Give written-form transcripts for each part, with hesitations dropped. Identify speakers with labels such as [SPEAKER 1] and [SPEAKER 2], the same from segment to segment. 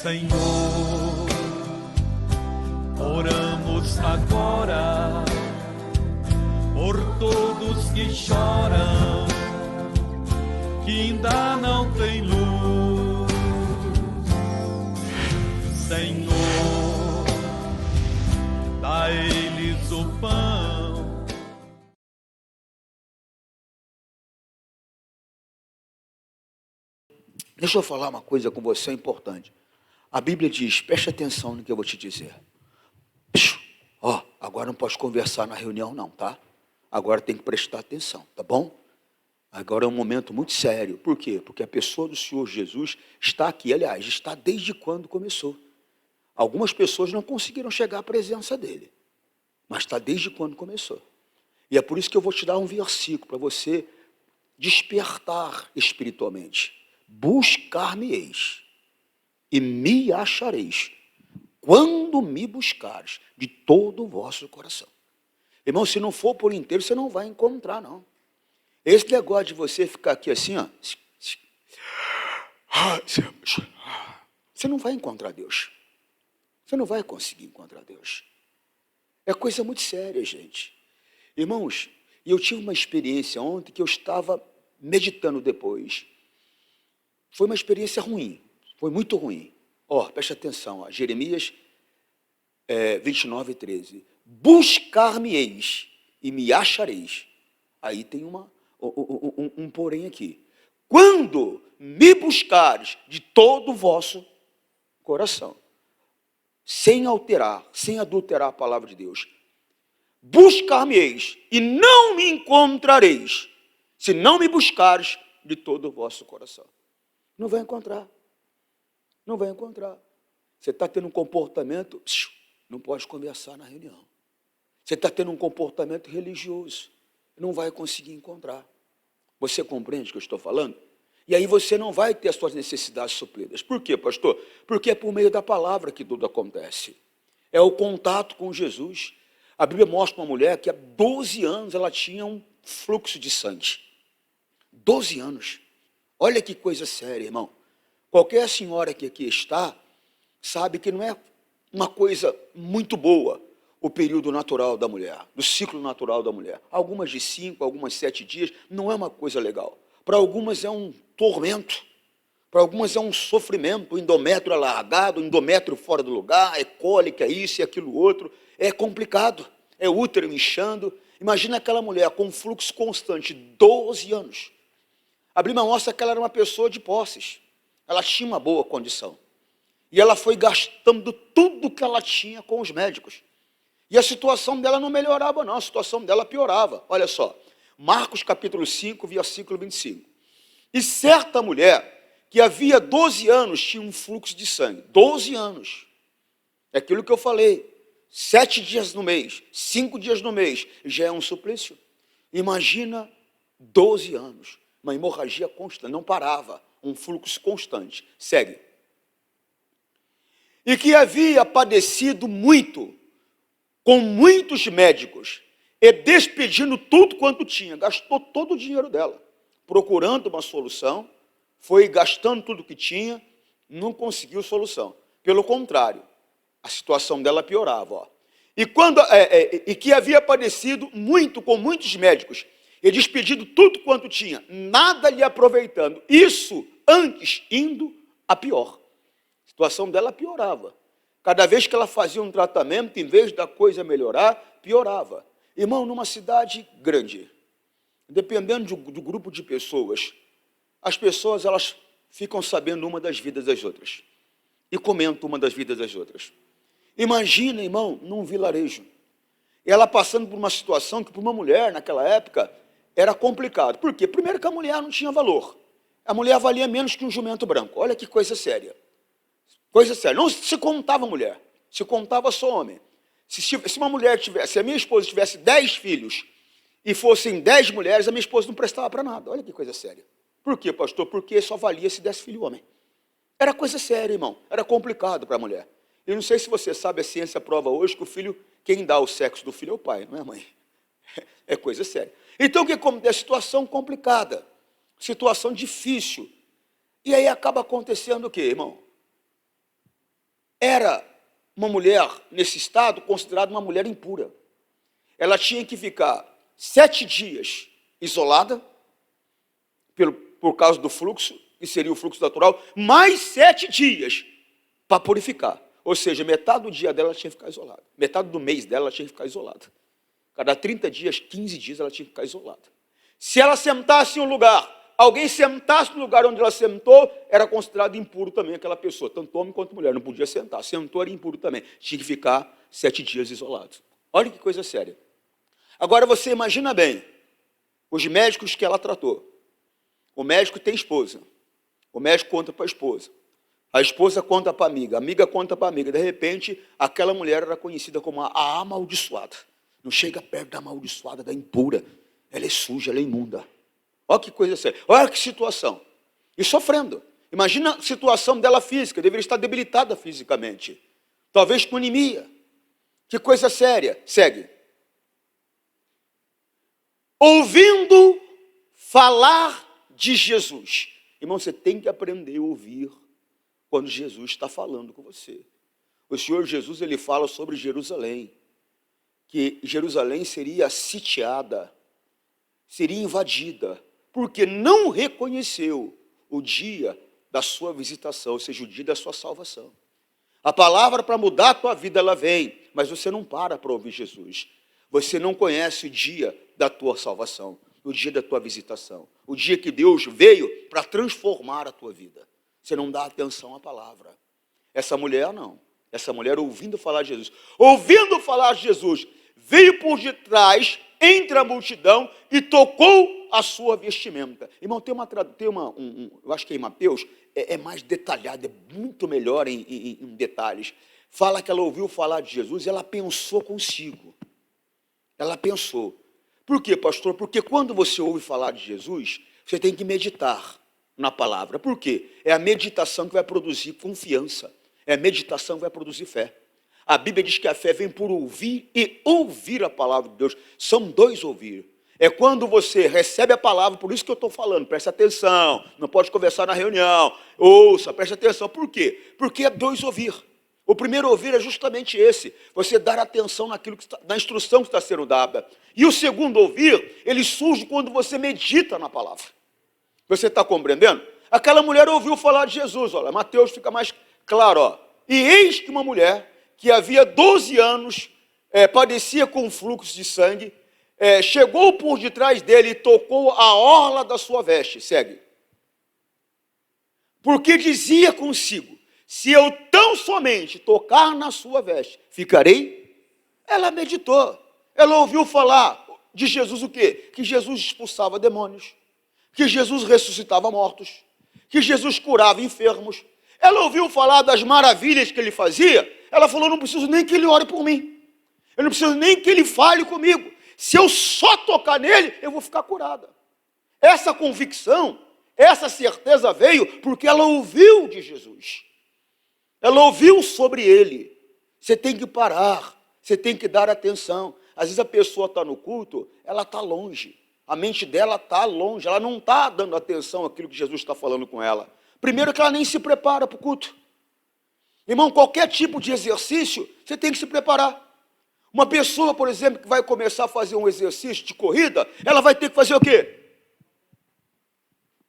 [SPEAKER 1] Senhor, oramos agora por todos que choram, que ainda não têm luz. Senhor, dá a eles o pão.
[SPEAKER 2] Deixa eu falar uma coisa com você importante. A Bíblia diz, preste atenção no que eu vou te dizer. Agora não posso conversar na reunião não, tá? Agora tem que prestar atenção, tá bom? Agora é um momento muito sério. Por quê? Porque a pessoa do Senhor Jesus está aqui, aliás, está desde quando começou. Algumas pessoas não conseguiram chegar à presença dele, mas está desde quando começou. E é por isso que eu vou te dar um versículo para você despertar espiritualmente. Buscar-me-eis e me achareis, quando me buscares de todo o vosso coração. Irmão, se não for por inteiro, você não vai encontrar, não. Esse negócio de você ficar aqui assim, ó, você não vai encontrar Deus. Você não vai conseguir encontrar Deus. É coisa muito séria, gente. Irmãos, eu tive uma experiência ontem que eu estava meditando depois. Foi uma experiência ruim. Foi muito ruim. Preste atenção, Jeremias 29:13. Buscar-me-eis e me achareis. Aí tem um porém aqui. Quando me buscares de todo o vosso coração. Sem alterar, sem adulterar a palavra de Deus. Buscar-me-eis e não me encontrareis, se não me buscares de todo o vosso coração. Não vai encontrar. Não vai encontrar. Você está tendo um comportamento, não pode conversar na reunião. Você está tendo um comportamento religioso, não vai conseguir encontrar. Você compreende o que eu estou falando? E aí você não vai ter as suas necessidades supridas. Por quê, pastor? Porque é por meio da palavra que tudo acontece. É o contato com Jesus. A Bíblia mostra uma mulher que há 12 anos ela tinha um fluxo de sangue. 12 anos. Olha que coisa séria, irmão. Qualquer senhora que aqui está, sabe que não é uma coisa muito boa o período natural da mulher, do ciclo natural da mulher. Algumas de 5, algumas 7 dias, não é uma coisa legal. Para algumas é um tormento, para algumas é um sofrimento, o endométrio alargado, o endométrio fora do lugar, é cólica, isso e aquilo outro, é complicado, é útero inchando. Imagina aquela mulher com um fluxo constante, 12 anos. A Bíblia mostra que ela era uma pessoa de posses, ela tinha uma boa condição. E ela foi gastando tudo que ela tinha com os médicos. E a situação dela não melhorava, não, a situação dela piorava. Olha só, Marcos capítulo 5, versículo 25. E certa mulher, que havia 12 anos, tinha um fluxo de sangue. 12 anos. É aquilo que eu falei. 7 dias no mês, 5 dias no mês, já é um suplício. Imagina 12 anos. Uma hemorragia constante, não parava. Um fluxo constante. Segue. E que havia padecido muito, com muitos médicos, e despedindo tudo quanto tinha, gastou todo o dinheiro dela, procurando uma solução, foi gastando tudo que tinha, não conseguiu solução. Pelo contrário, a situação dela piorava. E que havia padecido muito com muitos médicos, e despedido tudo quanto tinha, nada lhe aproveitando. Isso antes indo a pior. A situação dela piorava. Cada vez que ela fazia um tratamento, em vez da coisa melhorar, piorava. Irmão, numa cidade grande, dependendo do grupo de pessoas, as pessoas elas ficam sabendo uma das vidas das outras e comentam uma das vidas das outras. Imagina, irmão, num vilarejo, ela passando por uma situação que para uma mulher, naquela época, era complicado. Por quê? Primeiro que a mulher não tinha valor. A mulher valia menos que um jumento branco. Olha que coisa séria. Coisa séria. Não se contava mulher, se contava só homem. Se uma mulher tivesse, se a minha esposa tivesse 10 filhos e fossem 10 mulheres, a minha esposa não prestava para nada. Olha que coisa séria. Por quê, pastor? Porque só valia se desse filho homem. Era coisa séria, irmão. Era complicado para a mulher. Eu não sei se você sabe, a ciência prova hoje que o filho, quem dá o sexo do filho é o pai, não é a mãe. É coisa séria. Então, o que acontece? Situação complicada. Situação difícil. E aí acaba acontecendo o quê, irmão? era uma mulher, nesse estado, considerada uma mulher impura. Ela tinha que ficar 7 dias isolada, por causa do fluxo, que seria o fluxo natural, mais 7 dias para purificar. Ou seja, metade do dia dela tinha que ficar isolada. Metade do mês dela tinha que ficar isolada. Cada 30 dias, 15 dias, ela tinha que ficar isolada. Se ela sentasse em um lugar, alguém sentasse no lugar onde ela sentou, era considerado impuro também aquela pessoa, tanto homem quanto mulher, não podia sentar. Sentou, era impuro também. Tinha que ficar 7 dias isolado. Olha que coisa séria. Agora você imagina bem, os médicos que ela tratou. O médico tem esposa. O médico conta para a esposa conta para a amiga conta para a amiga. De repente, aquela mulher era conhecida como a amaldiçoada. Não chega perto da amaldiçoada, da impura. Ela é suja, ela é imunda. Olha que coisa séria. Olha que situação. E sofrendo. Imagina a situação dela física. Deveria estar debilitada fisicamente. Talvez com anemia. Que coisa séria. Segue. Ouvindo falar de Jesus. Irmão, você tem que aprender a ouvir quando Jesus está falando com você. O Senhor Jesus, ele fala sobre Jerusalém, que Jerusalém seria sitiada, seria invadida, porque não reconheceu o dia da sua visitação, ou seja, o dia da sua salvação. A palavra para mudar a tua vida, ela vem, mas você não para ouvir Jesus. Você não conhece o dia da tua salvação, o dia da tua visitação, o dia que Deus veio para transformar a tua vida. Você não dá atenção à palavra. Essa mulher não. Essa mulher ouvindo falar de Jesus. Ouvindo falar de Jesus, veio por detrás, entre a multidão, e tocou a sua vestimenta. Irmão, eu acho que em Mateus é mais detalhado, é muito melhor em detalhes. Fala que ela ouviu falar de Jesus e ela pensou consigo. Ela pensou. Por quê, pastor? Porque quando você ouve falar de Jesus, você tem que meditar na palavra. Por quê? É a meditação que vai produzir confiança. É a meditação que vai produzir fé. A Bíblia diz que a fé vem por ouvir e ouvir a palavra de Deus. São 2 ouvir. É quando você recebe a palavra, por isso que eu estou falando, preste atenção, não pode conversar na reunião, ouça, preste atenção. Por quê? Porque é 2 ouvir. O primeiro ouvir é justamente esse, você dar atenção naquilo na instrução que está sendo dada. E o segundo ouvir, ele surge quando você medita na palavra. Você está compreendendo? Aquela mulher ouviu falar de Jesus, olha, Mateus fica mais claro, ó. E eis que uma mulher que havia 12 anos, padecia com fluxo de sangue, chegou por detrás dele e tocou a orla da sua veste. Segue. Porque dizia consigo, se eu tão somente tocar na sua veste, ficarei? Ela meditou. Ela ouviu falar de Jesus o quê? Que Jesus expulsava demônios, que Jesus ressuscitava mortos, que Jesus curava enfermos. Ela ouviu falar das maravilhas que ele fazia. Ela falou, não preciso nem que ele ore por mim. Eu não preciso nem que ele fale comigo. Se eu só tocar nele, eu vou ficar curada. Essa convicção, essa certeza veio porque ela ouviu de Jesus. Ela ouviu sobre ele. Você tem que parar, você tem que dar atenção. Às vezes a pessoa está no culto, ela está longe. A mente dela está longe, ela não está dando atenção àquilo que Jesus está falando com ela. Primeiro que ela nem se prepara para o culto. Irmão, qualquer tipo de exercício, você tem que se preparar. Uma pessoa, por exemplo, que vai começar a fazer um exercício de corrida, ela vai ter que fazer o quê?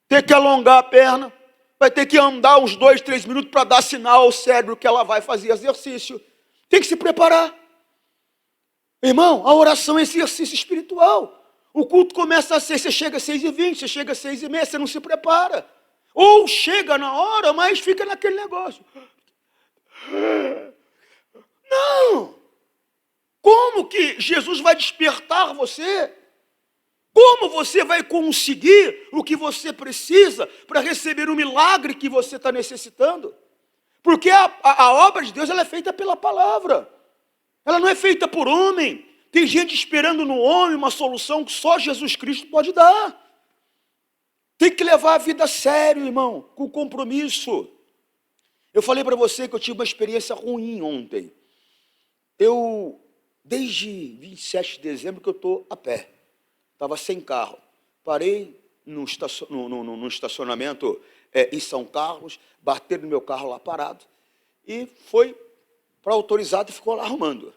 [SPEAKER 2] Ter que alongar a perna, vai ter que andar uns 2, 3 minutos para dar sinal ao cérebro que ela vai fazer exercício. Tem que se preparar. Irmão, a oração é exercício espiritual. O culto começa a ser, você chega às 6h20, você chega às 6h30, você não se prepara. Ou chega na hora, mas fica naquele negócio. Não! Como que Jesus vai despertar você? Como você vai conseguir o que você precisa para receber o milagre que você está necessitando? Porque a obra de Deus ela é feita pela palavra. Ela não é feita por homem. Tem gente esperando no homem uma solução que só Jesus Cristo pode dar. Tem que levar a vida a sério, irmão, com compromisso. Eu falei para você que eu tive uma experiência ruim ontem. Desde 27 de dezembro que eu estou a pé. Estava sem carro. Parei no estacionamento em São Carlos, bateram no meu carro lá parado. e foi para a autorizada e ficou lá arrumando.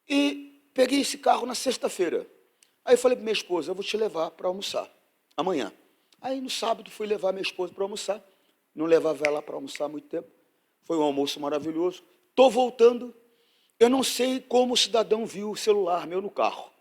[SPEAKER 2] E peguei esse carro na sexta-feira. Aí eu falei para minha esposa, eu vou te levar para almoçar amanhã. Aí no sábado fui levar minha esposa para almoçar. Não levava ela para almoçar há muito tempo. Foi um almoço maravilhoso. Estou voltando. Eu não sei como o cidadão viu o celular meu no carro.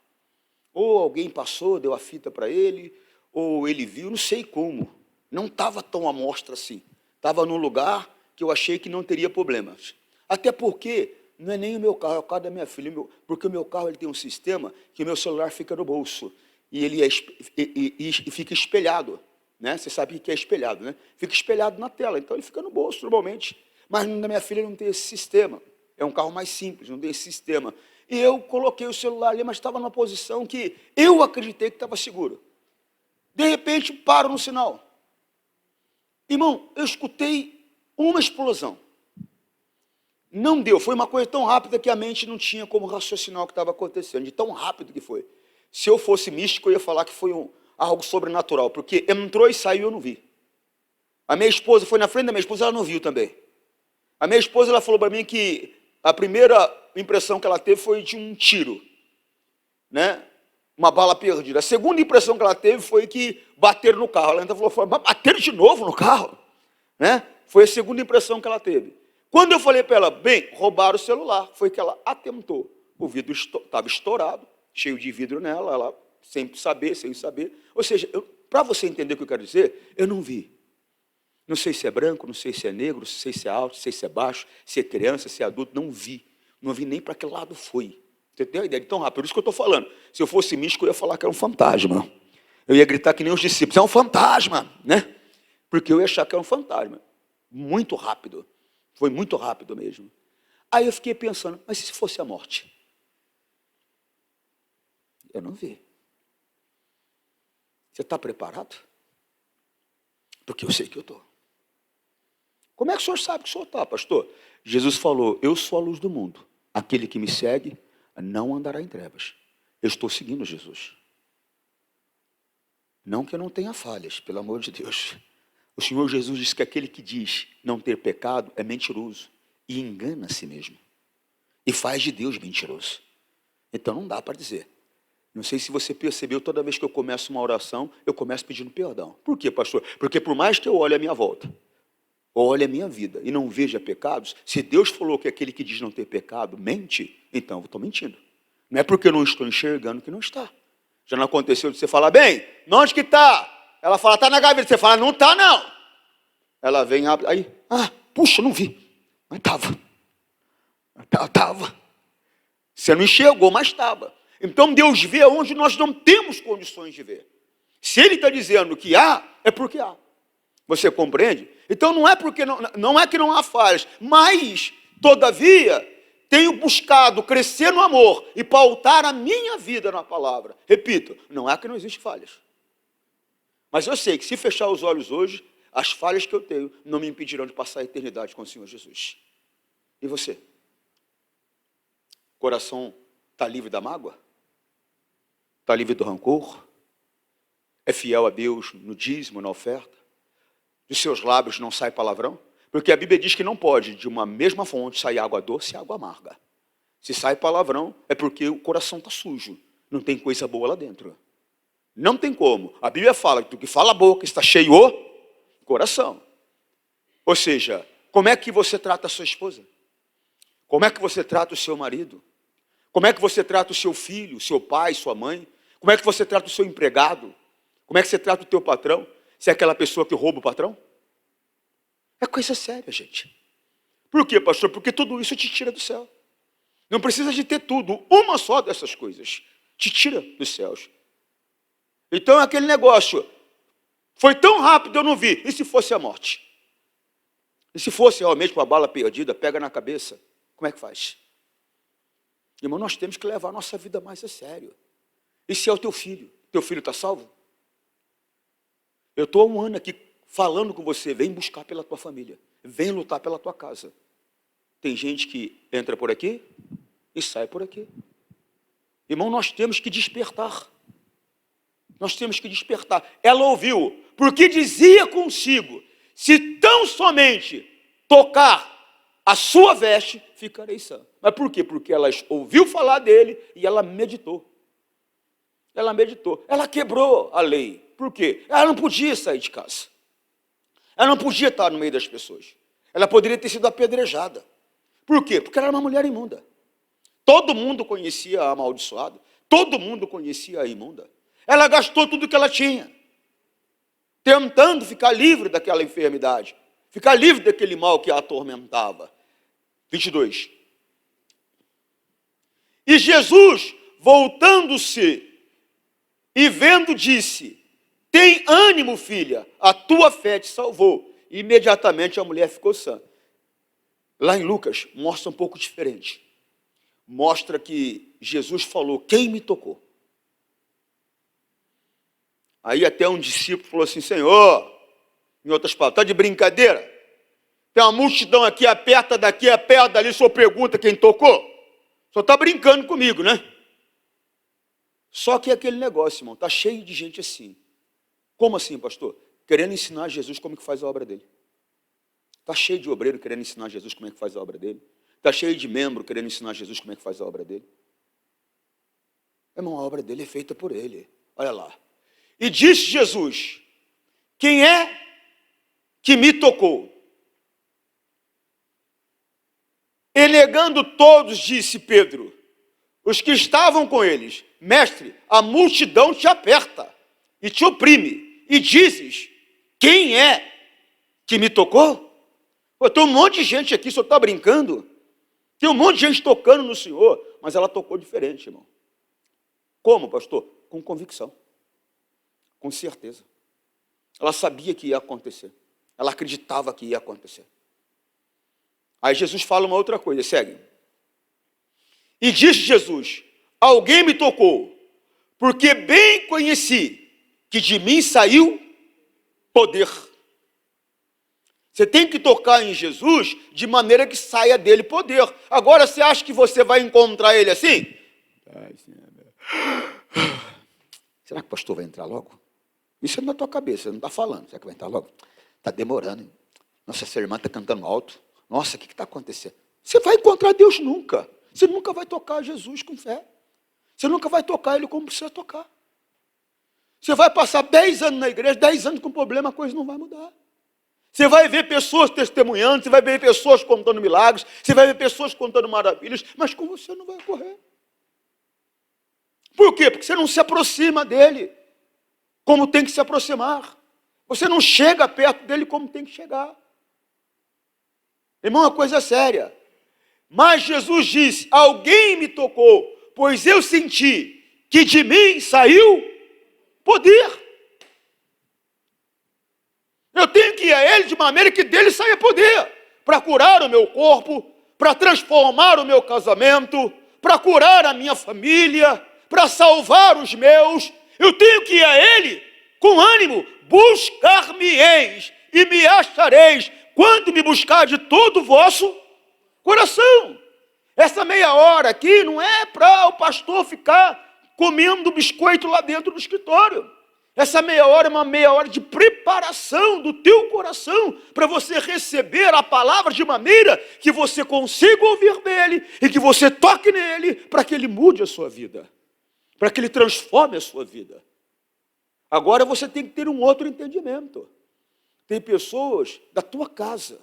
[SPEAKER 2] Ou alguém passou, deu a fita para ele, ou ele viu, não sei como. Não estava tão à mostra assim. Estava num lugar que eu achei que não teria problemas. Até porque não é nem o meu carro, é o carro da minha filha. Porque o meu carro ele tem um sistema que o meu celular fica no bolso. E ele e fica espelhado. Né? Você sabe o que é espelhado, né? Fica espelhado na tela, então ele fica no bolso normalmente. Mas na minha filha não tem esse sistema. É um carro mais simples, não tem esse sistema. E eu coloquei o celular ali, mas estava numa posição que eu acreditei que estava seguro. De repente, paro no sinal. Irmão, eu escutei uma explosão. Não deu, foi uma coisa tão rápida que a mente não tinha como raciocinar o que estava acontecendo, de tão rápido que foi. Se eu fosse místico, eu ia falar que foi algo sobrenatural, porque entrou e saiu e eu não vi. A minha esposa foi na frente da minha esposa, ela não viu também. A minha esposa ela falou para mim que a primeira impressão que ela teve foi de um tiro, né? Uma bala perdida. A segunda impressão que ela teve foi que bateram no carro. Ela ainda falou, mas bateram de novo no carro? Né? Foi a segunda impressão que ela teve. Quando eu falei para ela, bem, roubaram o celular, foi que ela atentou. O vidro estava estourado, cheio de vidro nela, ela sem saber. Ou seja, para você entender o que eu quero dizer, eu não vi. Não sei se é branco, não sei se é negro, não sei se é alto, não sei se é baixo, se é criança, se é adulto, não vi. Não vi nem para que lado foi. Você tem uma ideia de tão rápido? Por isso que eu estou falando. Se eu fosse místico, eu ia falar que era um fantasma. Eu ia gritar que nem os discípulos, é um fantasma, né? Porque eu ia achar que era um fantasma. Muito rápido. Foi muito rápido mesmo. Aí eu fiquei pensando, mas e se fosse a morte? Eu não vi. Você está preparado? Porque eu sei que eu estou. Como é que o senhor sabe que o senhor está, pastor? Jesus falou, eu sou a luz do mundo. Aquele que me segue não andará em trevas. Eu estou seguindo Jesus. Não que eu não tenha falhas, pelo amor de Deus. O Senhor Jesus disse que aquele que diz não ter pecado é mentiroso e engana a si mesmo. E faz de Deus mentiroso. Então não dá para dizer. Não sei se você percebeu, toda vez que eu começo uma oração, eu começo pedindo perdão. Por quê, pastor? Porque por mais que eu olhe a minha volta, ou olhe a minha vida e não veja pecados, se Deus falou que aquele que diz não ter pecado mente, então eu estou mentindo. Não é porque eu não estou enxergando que não está. Já não aconteceu de você falar, bem, onde que está? Ela fala, está na gaveta. Você fala, não está não. Ela vem, abre, aí, puxa, não vi. Mas estava. Estava. Você não enxergou, mas estava. Então Deus vê onde nós não temos condições de ver. Se Ele está dizendo que há, é porque há. Você compreende? Então não é porque não é que não há falhas, mas, todavia, tenho buscado crescer no amor e pautar a minha vida na palavra. Repito, não é que não existe falhas. Mas eu sei que se fechar os olhos hoje, as falhas que eu tenho não me impedirão de passar a eternidade com o Senhor Jesus. E você? O coração está livre da mágoa? Está livre do rancor? É fiel a Deus no dízimo, na oferta? Dos seus lábios não sai palavrão? Porque a Bíblia diz que não pode, de uma mesma fonte, sair água doce e água amarga. Se sai palavrão, é porque o coração está sujo. Não tem coisa boa lá dentro. Não tem como. A Bíblia fala que do que fala a boca está cheio o coração. Ou seja, como é que você trata a sua esposa? Como é que você trata o seu marido? Como é que você trata o seu filho, seu pai, sua mãe? Como é que você trata o seu empregado? Como é que você trata o teu patrão? Se é aquela pessoa que rouba o patrão? É coisa séria, gente. Por quê, pastor? Porque tudo isso te tira do céu. Não precisa de ter tudo. Uma só dessas coisas te tira dos céus. Então, aquele negócio foi tão rápido, eu não vi. E se fosse a morte? E se fosse realmente uma bala perdida, pega na cabeça, como é que faz? Irmão, nós temos que levar a nossa vida mais a sério. E se é o teu filho? Teu filho está salvo? Eu estou há um ano aqui falando com você, vem buscar pela tua família, vem lutar pela tua casa. Tem gente que entra por aqui e sai por aqui. Irmão, nós temos que despertar. Nós temos que despertar. Ela ouviu, porque dizia consigo, se tão somente tocar a sua veste, ficarei sã. Mas por quê? Porque ela ouviu falar dele e ela meditou. Ela meditou. Ela quebrou a lei. Por quê? Ela não podia sair de casa. Ela não podia estar no meio das pessoas. Ela poderia ter sido apedrejada. Por quê? Porque ela era uma mulher imunda. Todo mundo conhecia a amaldiçoada. Todo mundo conhecia a imunda. Ela gastou tudo que ela tinha, tentando ficar livre daquela enfermidade, ficar livre daquele mal que a atormentava. 22. E Jesus, voltando-se e vendo, disse: tem ânimo, filha, a tua fé te salvou. E imediatamente a mulher ficou sã. Lá em Lucas, mostra um pouco diferente. Mostra que Jesus falou: quem me tocou? Aí até um discípulo falou assim: Senhor, em outras palavras, está de brincadeira? Tem uma multidão aqui, aperta daqui, aperta dali, o senhor pergunta quem tocou? O senhor está brincando comigo, né? Só que é aquele negócio, irmão, está cheio de gente assim. Como assim, pastor? Querendo ensinar Jesus como que faz a obra dele. Está cheio de obreiro querendo ensinar Jesus como é que faz a obra dele. Está cheio de membro querendo ensinar Jesus como é que faz a obra dele. Irmão, a obra dele é feita por ele. Olha lá. E disse Jesus: quem é que me tocou? E negando todos, disse Pedro, os que estavam com eles: mestre, a multidão te aperta e te oprime, e dizes: quem é que me tocou? Pô, tem um monte de gente aqui, o senhor está brincando? Tem um monte de gente tocando no Senhor, mas ela tocou diferente, irmão. Como, pastor? Com convicção, com certeza. Ela sabia que ia acontecer, ela acreditava que ia acontecer. Aí Jesus fala uma outra coisa, segue. E disse Jesus: alguém me tocou, porque bem conheci que de mim saiu poder. Você tem que tocar em Jesus de maneira que saia dele poder. Agora, você acha que você vai encontrar ele assim? Será que o pastor vai entrar logo? Isso é na tua cabeça, você não está falando. Será que vai entrar logo? Está demorando, hein? Nossa, essa irmã está cantando alto. Nossa, o que está acontecendo? Você vai encontrar Deus nunca. Você nunca vai tocar Jesus com fé. Você nunca vai tocar Ele como precisa tocar. Você vai passar 10 anos na igreja, 10 anos com problema, a coisa não vai mudar. Você vai ver pessoas testemunhando, você vai ver pessoas contando milagres, você vai ver pessoas contando maravilhas, mas com você não vai ocorrer. Por quê? Porque você não se aproxima dele como tem que se aproximar. Você não chega perto dele como tem que chegar. Irmão, é uma coisa séria. Mas Jesus disse: alguém me tocou, pois eu senti que de mim saiu poder. Eu tenho que ir a ele de maneira que dele saia poder, para curar o meu corpo, para transformar o meu casamento, para curar a minha família, para salvar os meus. Eu tenho que ir a ele com ânimo: buscar-me-eis e me achareis, quando me buscar de todo o vosso coração. Essa meia hora aqui não é para o pastor ficar comendo biscoito lá dentro do escritório. Essa meia hora é uma meia hora de preparação do teu coração para você receber a palavra de maneira que você consiga ouvir dele e que você toque nele para que ele mude a sua vida, para que ele transforme a sua vida. Agora você tem que ter um outro entendimento. Tem pessoas da tua casa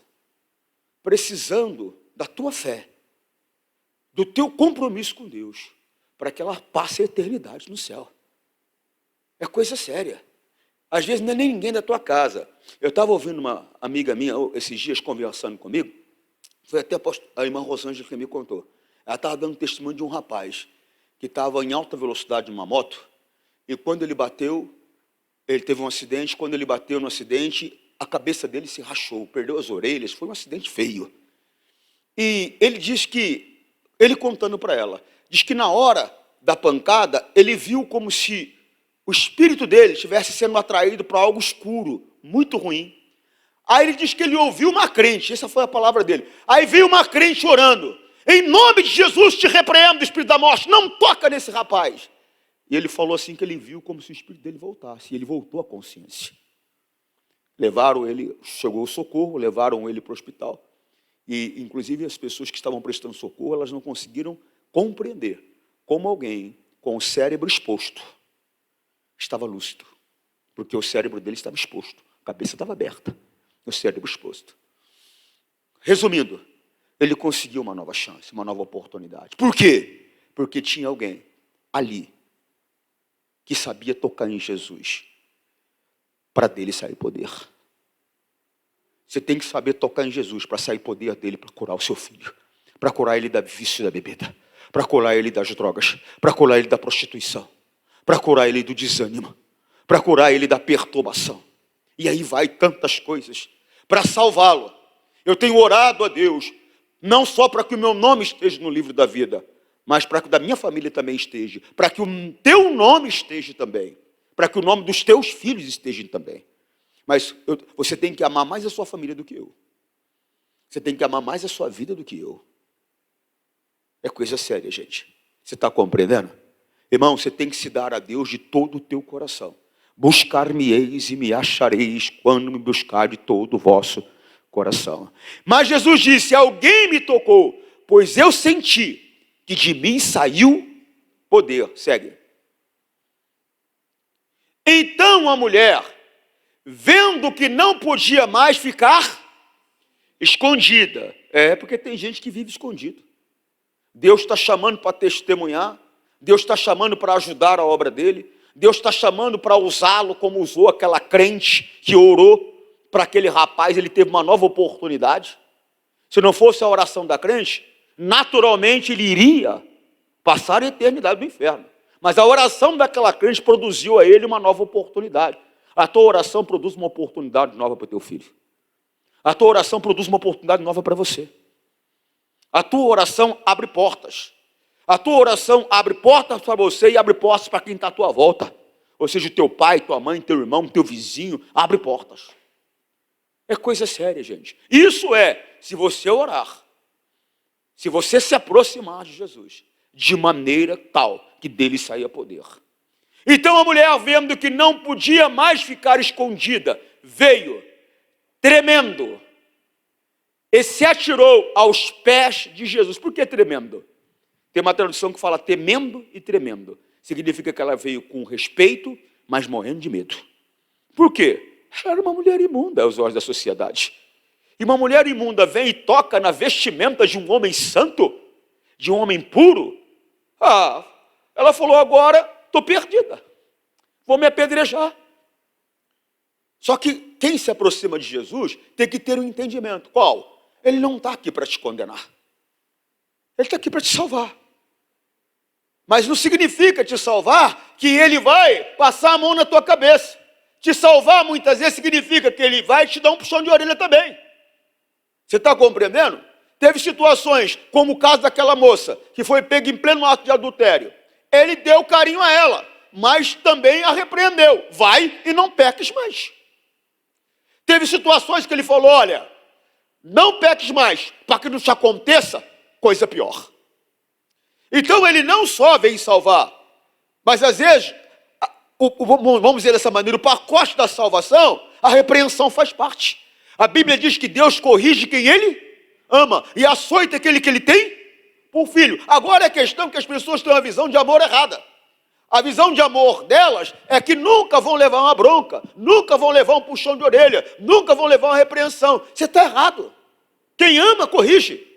[SPEAKER 2] precisando da tua fé, do teu compromisso com Deus, para que ela passe a eternidade no céu. É coisa séria. Às vezes não é nem ninguém da tua casa. Eu estava ouvindo uma amiga minha esses dias conversando comigo, foi até a irmã Rosângela que me contou. Ela estava dando testemunho de um rapaz que estava em alta velocidade numa moto, e quando ele bateu, ele teve um acidente. Quando ele bateu no acidente, a cabeça dele se rachou, perdeu as orelhas, foi um acidente feio. E ele diz que, ele contando para ela, diz que na hora da pancada, ele viu como se o espírito dele estivesse sendo atraído para algo escuro, muito ruim. Aí ele diz que ele ouviu uma crente, essa foi a palavra dele. Aí veio uma crente orando: em nome de Jesus te repreendo, espírito da morte, não toca nesse rapaz. E ele falou assim que ele viu como se o espírito dele voltasse, e ele voltou à consciência. Levaram ele, chegou o socorro, levaram ele para o hospital. E, inclusive, as pessoas que estavam prestando socorro, elas não conseguiram compreender como alguém com o cérebro exposto estava lúcido, porque o cérebro dele estava exposto, a cabeça estava aberta, o cérebro exposto. Resumindo, ele conseguiu uma nova chance, uma nova oportunidade. Por quê? Porque tinha alguém ali que sabia tocar em Jesus para dele sair poder. Você tem que saber tocar em Jesus para sair poder dele, para curar o seu filho, para curar ele da vício da bebida, para curar ele das drogas, para curar ele da prostituição, para curar ele do desânimo, para curar ele da perturbação. E aí vai tantas coisas para salvá-lo. Eu tenho orado a Deus, não só para que o meu nome esteja no livro da vida, mas para que o da minha família também esteja, para que o teu nome esteja também, para que o nome dos teus filhos esteja também. Mas você tem que amar mais a sua família do que eu. Você tem que amar mais a sua vida do que eu. É coisa séria, gente. Você está compreendendo? Irmão, você tem que se dar a Deus de todo o teu coração. Buscar-me-eis e me achareis quando me buscar de todo o vosso coração. Mas Jesus disse, alguém me tocou, pois eu senti que de mim saiu poder. Segue. Então a mulher, vendo que não podia mais ficar escondida. Porque tem gente que vive escondido. Deus está chamando para testemunhar. Deus está chamando para ajudar a obra dele. Deus está chamando para usá-lo como usou aquela crente que orou para aquele rapaz. Ele teve uma nova oportunidade. Se não fosse a oração da crente, naturalmente ele iria passar a eternidade no inferno. Mas a oração daquela crente produziu a ele uma nova oportunidade. A tua oração produz uma oportunidade nova para o teu filho. A tua oração produz uma oportunidade nova para você. A tua oração abre portas. A tua oração abre portas para você e abre portas para quem está à tua volta. Ou seja, o teu pai, tua mãe, teu irmão, teu vizinho, abre portas. É coisa séria, gente. Isso é, se você orar, se você se aproximar de Jesus, de maneira tal que dele saia poder. Então a mulher, vendo que não podia mais ficar escondida, veio, tremendo, e se atirou aos pés de Jesus. Por que tremendo? Tem uma tradução que fala temendo e tremendo. Significa que ela veio com respeito, mas morrendo de medo. Por quê? Ela era uma mulher imunda aos olhos da sociedade. E uma mulher imunda vem e toca na vestimenta de um homem santo, de um homem puro. Ela falou, agora estou perdida, vou me apedrejar. Só que quem se aproxima de Jesus tem que ter um entendimento. Qual? Ele não está aqui para te condenar. Ele está aqui para te salvar. Mas não significa te salvar que ele vai passar a mão na tua cabeça. Te salvar muitas vezes significa que ele vai te dar um puxão de orelha também. Você está compreendendo? Teve situações, como o caso daquela moça, que foi pega em pleno ato de adultério. Ele deu carinho a ela, mas também a repreendeu. Vai e não peques mais. Teve situações que ele falou, olha, não peques mais, para que não te aconteça coisa pior. Então ele não só vem salvar, mas às vezes, vamos dizer dessa maneira, o pacote da salvação, a repreensão faz parte. A Bíblia diz que Deus corrige quem ele ama e açoita aquele que ele tem por filho. Agora é questão que as pessoas têm uma visão de amor errada. A visão de amor delas é que nunca vão levar uma bronca, nunca vão levar um puxão de orelha, nunca vão levar uma repreensão. Você está errado. Quem ama, corrige.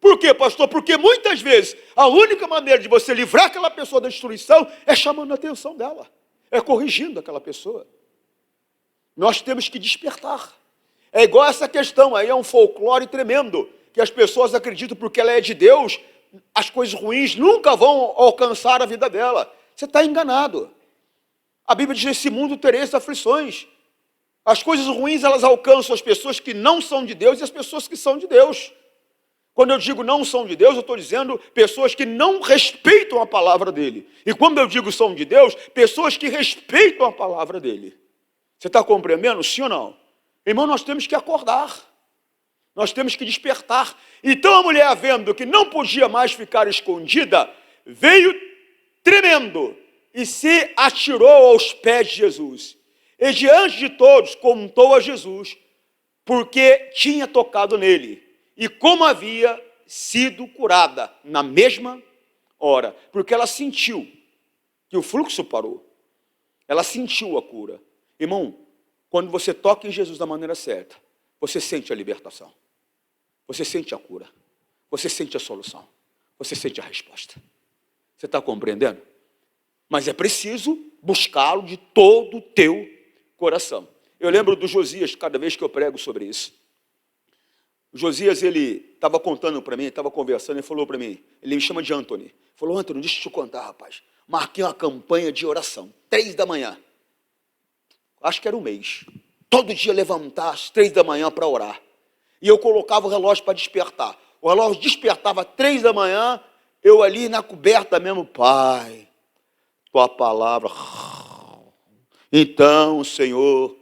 [SPEAKER 2] Por quê, pastor? Porque muitas vezes a única maneira de você livrar aquela pessoa da destruição é chamando a atenção dela, é corrigindo aquela pessoa. Nós temos que despertar. É igual essa questão aí, é um folclore tremendo, que as pessoas acreditam porque ela é de Deus, as coisas ruins nunca vão alcançar a vida dela. Você está enganado. A Bíblia diz, nesse mundo tereis aflições. As coisas ruins, elas alcançam as pessoas que não são de Deus e as pessoas que são de Deus. Quando eu digo não são de Deus, eu estou dizendo pessoas que não respeitam a palavra dele. E quando eu digo são de Deus, pessoas que respeitam a palavra dele. Você está compreendendo? Sim ou não? Irmão, nós temos que acordar. Nós temos que despertar. Então a mulher, vendo que não podia mais ficar escondida, veio tremendo e se atirou aos pés de Jesus. E diante de todos contou a Jesus, porque tinha tocado nele. e como havia sido curada na mesma hora, porque ela sentiu que o fluxo parou. Ela sentiu a cura. Irmão, quando você toca em Jesus da maneira certa, você sente a libertação. Você sente a cura. Você sente a solução. Você sente a resposta. Você está compreendendo? Mas é preciso buscá-lo de todo o teu coração. Eu lembro do Josias, cada vez que eu prego sobre isso. O Josias, ele estava contando para mim, estava conversando, ele falou para mim, ele me chama de Anthony. Ele falou, Anthony, deixa eu te contar, rapaz. Marquei uma campanha de oração, 3 da manhã. Acho que era um mês. Todo dia levantar às 3 da manhã para orar. E eu colocava o relógio para despertar. O relógio despertava às 3 da manhã, eu ali na coberta mesmo, Pai, tua palavra. Então, Senhor.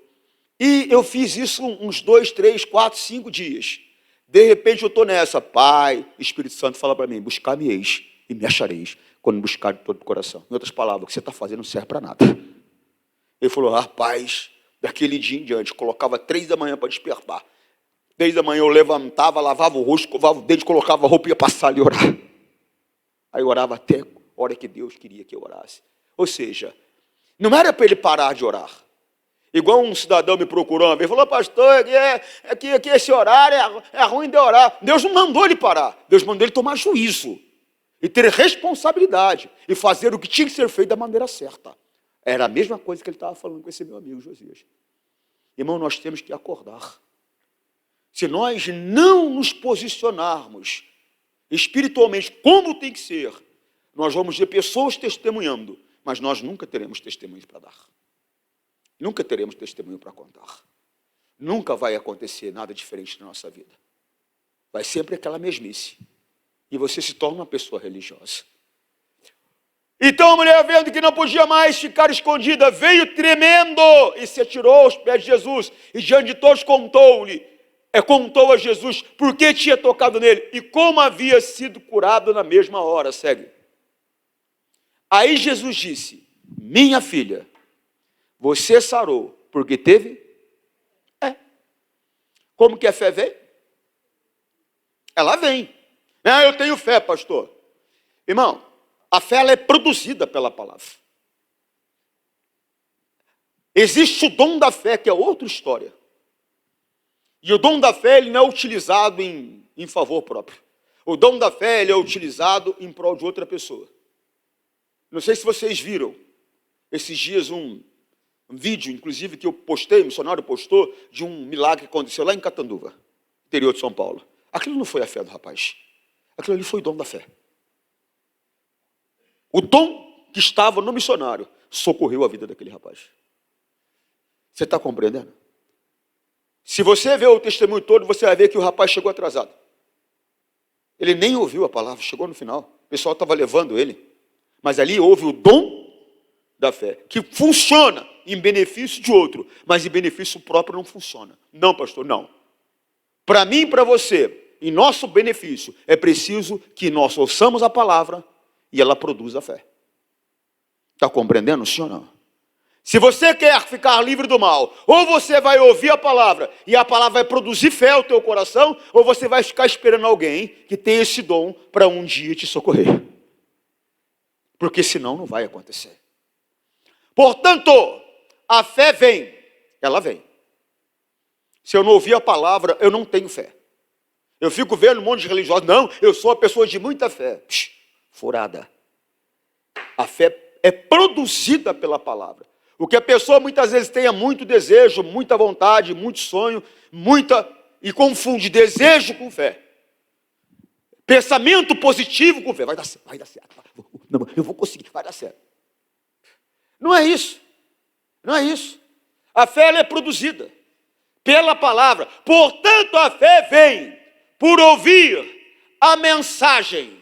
[SPEAKER 2] E eu fiz isso uns 2, 3, 4, 5 dias. De repente eu estou nessa. Pai, Espírito Santo fala para mim, buscar-me-eis e me achareis, quando me buscar de todo o coração. Em outras palavras, o que você está fazendo não serve para nada. Ele falou, rapaz, daquele dia em diante, colocava 3 da manhã para despertar. 3 da manhã eu levantava, lavava o rosto, escovava o dente, colocava a roupa e ia passar ali e orar. Aí eu orava até a hora que Deus queria que eu orasse. Ou seja, não era para ele parar de orar. Igual um cidadão me procurou uma vez, falou, pastor, aqui esse horário é ruim de orar. Deus não mandou ele parar, Deus mandou ele tomar juízo e ter responsabilidade e fazer o que tinha que ser feito da maneira certa. Era a mesma coisa que ele estava falando com esse meu amigo Josias. Irmão, nós temos que acordar. Se nós não nos posicionarmos espiritualmente como tem que ser, nós vamos ver pessoas testemunhando, mas nós nunca teremos testemunhos para dar. Nunca teremos testemunho para contar. Nunca vai acontecer nada diferente na nossa vida. Vai sempre aquela mesmice. E você se torna uma pessoa religiosa. Então a mulher, vendo que não podia mais ficar escondida, veio tremendo e se atirou aos pés de Jesus. E diante de todos contou a Jesus por que tinha tocado nele e como havia sido curado na mesma hora. Segue. Aí Jesus disse, minha filha, você sarou porque teve? Como que a fé vem? Ela vem. Eu tenho fé, pastor. Irmão, a fé ela é produzida pela palavra. Existe o dom da fé, que é outra história. E o dom da fé ele não é utilizado em favor próprio. O dom da fé ele é utilizado em prol de outra pessoa. Não sei se vocês viram esses dias um vídeo, inclusive, que eu postei, o missionário postou, de um milagre que aconteceu lá em Catanduva, interior de São Paulo. Aquilo não foi a fé do rapaz. Aquilo ali foi o dom da fé. O dom que estava no missionário socorreu a vida daquele rapaz. Você está compreendendo? Se você ver o testemunho todo, você vai ver que o rapaz chegou atrasado. Ele nem ouviu a palavra, chegou no final. O pessoal estava levando ele. Mas ali houve o dom da fé, que funciona em benefício de outro, mas em benefício próprio não funciona. Não, pastor, não. Para mim e para você, em nosso benefício, é preciso que nós ouçamos a palavra e ela produza a fé. Está compreendendo, sim ou não? Se você quer ficar livre do mal, ou você vai ouvir a palavra e a palavra vai produzir fé ao teu coração, ou você vai ficar esperando alguém que tem esse dom para um dia te socorrer. Porque senão não vai acontecer. Portanto, a fé vem, ela vem. Se eu não ouvir a palavra, eu não tenho fé. Eu fico vendo um monte de religiosos, não, eu sou uma pessoa de muita fé. Furada. A fé é produzida pela palavra. O que a pessoa muitas vezes tenha muito desejo, muita vontade, muito sonho, e confunde desejo com fé. Pensamento positivo com fé. Vai dar certo, vai dar certo. Não, eu vou conseguir, vai dar certo. Não é isso. Não é isso. A fé ela é produzida pela palavra. Portanto, a fé vem por ouvir a mensagem.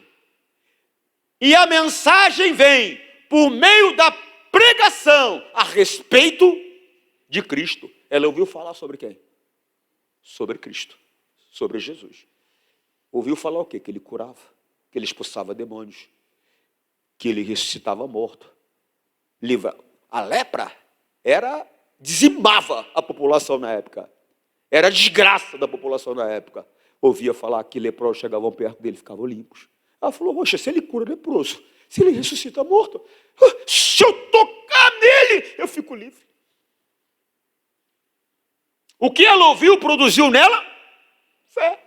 [SPEAKER 2] E a mensagem vem por meio da pregação a respeito de Cristo. Ela ouviu falar sobre quem? Sobre Cristo. Sobre Jesus. Ouviu falar o quê? Que ele curava, que ele expulsava demônios, que ele ressuscitava morto. A lepra dizimava a população na época. Era a desgraça da população na época. ouvia falar que leprosos chegavam perto dele, ficavam limpos. Ela falou, poxa, se ele cura leproso, se ele ressuscita morto, se eu tocar nele, eu fico livre. O que ela ouviu, produziu nela? Fé.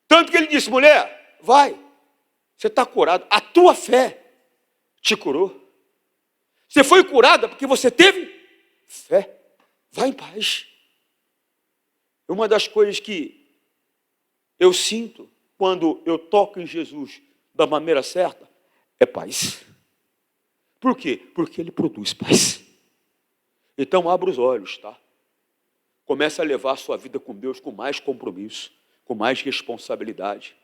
[SPEAKER 2] Tanto que ele disse, mulher, vai, você está curado, a tua fé te curou. Você foi curada porque você teve fé. Vai em paz. Uma das coisas que eu sinto quando eu toco em Jesus da maneira certa é paz. Por quê? Porque ele produz paz. Então abra os olhos, tá? Comece a levar a sua vida com Deus com mais compromisso, com mais responsabilidade,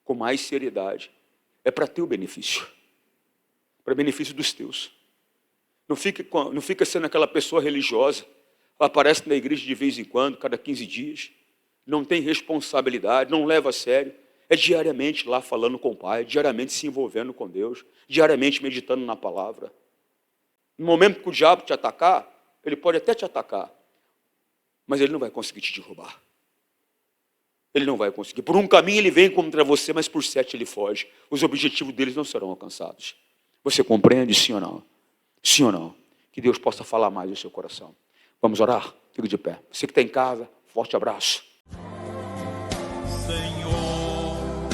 [SPEAKER 2] com mais seriedade. É para teu benefício. Para benefício dos teus. Não fica sendo aquela pessoa religiosa, aparece na igreja de vez em quando, cada 15 dias, não tem responsabilidade, não leva a sério, é diariamente lá falando com o Pai, diariamente se envolvendo com Deus, diariamente meditando na palavra. No momento que o diabo te atacar, ele pode até te atacar, mas ele não vai conseguir te derrubar. Ele não vai conseguir. Por um caminho ele vem contra você, mas por 7 ele foge. Os objetivos deles não serão alcançados. Você compreende, sim ou não? Sim ou não? Que Deus possa falar mais no seu coração. Vamos orar? Fique de pé. Você que está em casa, forte abraço.
[SPEAKER 1] Senhor,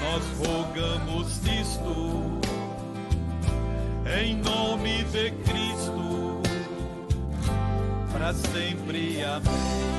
[SPEAKER 1] nós rogamos isto, em nome de Cristo, para sempre, amém.